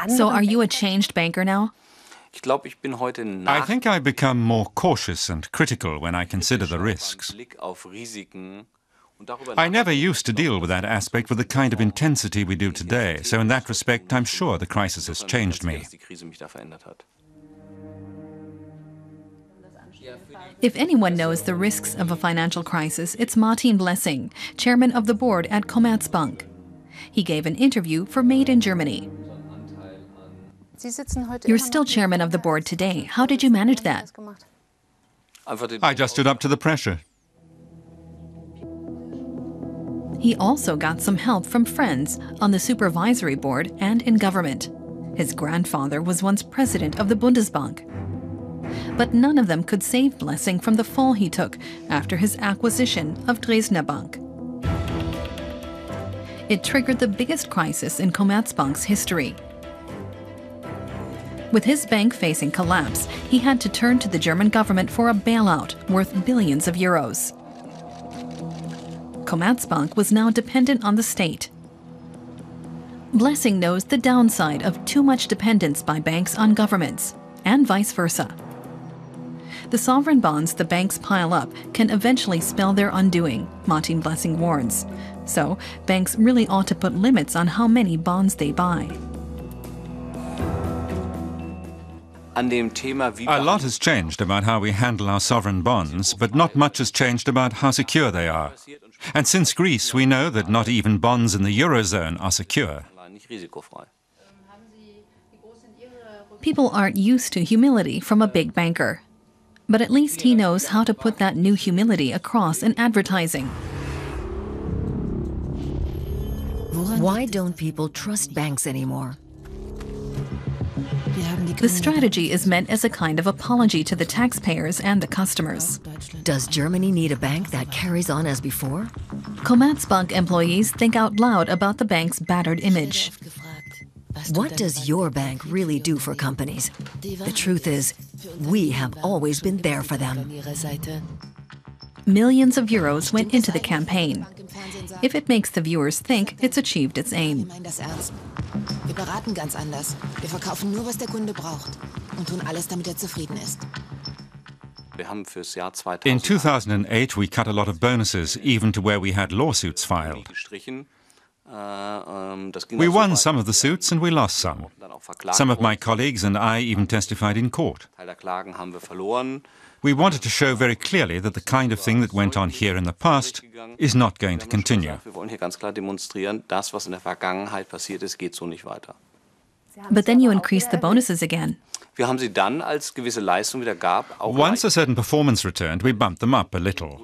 So are you a changed banker now? I think I've become more cautious and critical when I consider the risks. I never used to deal with that aspect with the kind of intensity we do today, so in that respect, I'm sure the crisis has changed me. If anyone knows the risks of a financial crisis, it's Martin Blessing, chairman of the board at Commerzbank. He gave an interview for Made in Germany. You're still chairman of the board today. How did you manage that? I just stood up to the pressure. He also got some help from friends on the supervisory board and in government. His grandfather was once president of the Bundesbank. But none of them could save Blessing from the fall he took after his acquisition of Dresdner Bank. It triggered the biggest crisis in Commerzbank's history. With his bank facing collapse, he had to turn to the German government for a bailout worth billions of euros. Commerzbank was now dependent on the state. Blessing knows the downside of too much dependence by banks on governments, and vice versa. The sovereign bonds the banks pile up can eventually spell their undoing, Martin Blessing warns. So, banks really ought to put limits on how many bonds they buy. A lot has changed about how we handle our sovereign bonds, but not much has changed about how secure they are. And since Greece, we know that not even bonds in the Eurozone are secure. People aren't used to humility from a big banker. But at least he knows how to put that new humility across in advertising. Why don't people trust banks anymore? The strategy is meant as a kind of apology to the taxpayers and the customers. Does Germany need a bank that carries on as before? Commerzbank employees think out loud about the bank's battered image. What does your bank really do for companies? The truth is, we have always been there for them. Millions of euros went into the campaign. If it makes the viewers think it's achieved its aim. Wir beraten ganz anders. Wir verkaufen nur, was der Kunde braucht und tun alles, damit zufrieden ist. In 2008, we cut a lot of bonuses, even to where we had lawsuits filed. We won some of the suits and we lost some. Some of my colleagues and I even testified in court. We wanted to show very clearly that the kind of thing that went on here in the past is not going to continue. But then you increased the bonuses again. Once a certain performance returned, we bumped them up a little.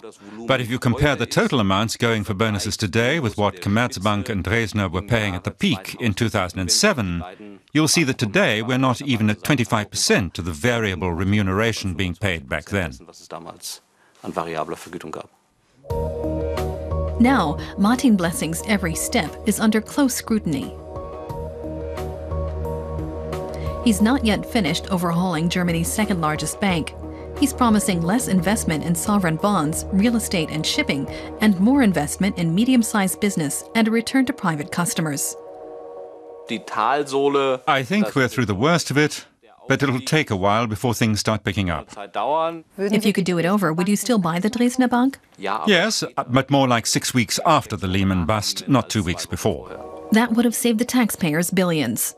But if you compare the total amounts going for bonuses today with what Commerzbank and Dresdner were paying at the peak in 2007, you'll see that today we're not even at 25% of the variable remuneration being paid back then. Now, Martin Blessing's every step is under close scrutiny. He's not yet finished overhauling Germany's second-largest bank. He's promising less investment in sovereign bonds, real estate and shipping, and more investment in medium-sized business and a return to private customers. I think we're through the worst of it, but it'll take a while before things start picking up. If you could do it over, would you still buy the Dresdner Bank? Yes, but more like 6 weeks after the Lehman bust, not 2 weeks before. That would have saved the taxpayers billions.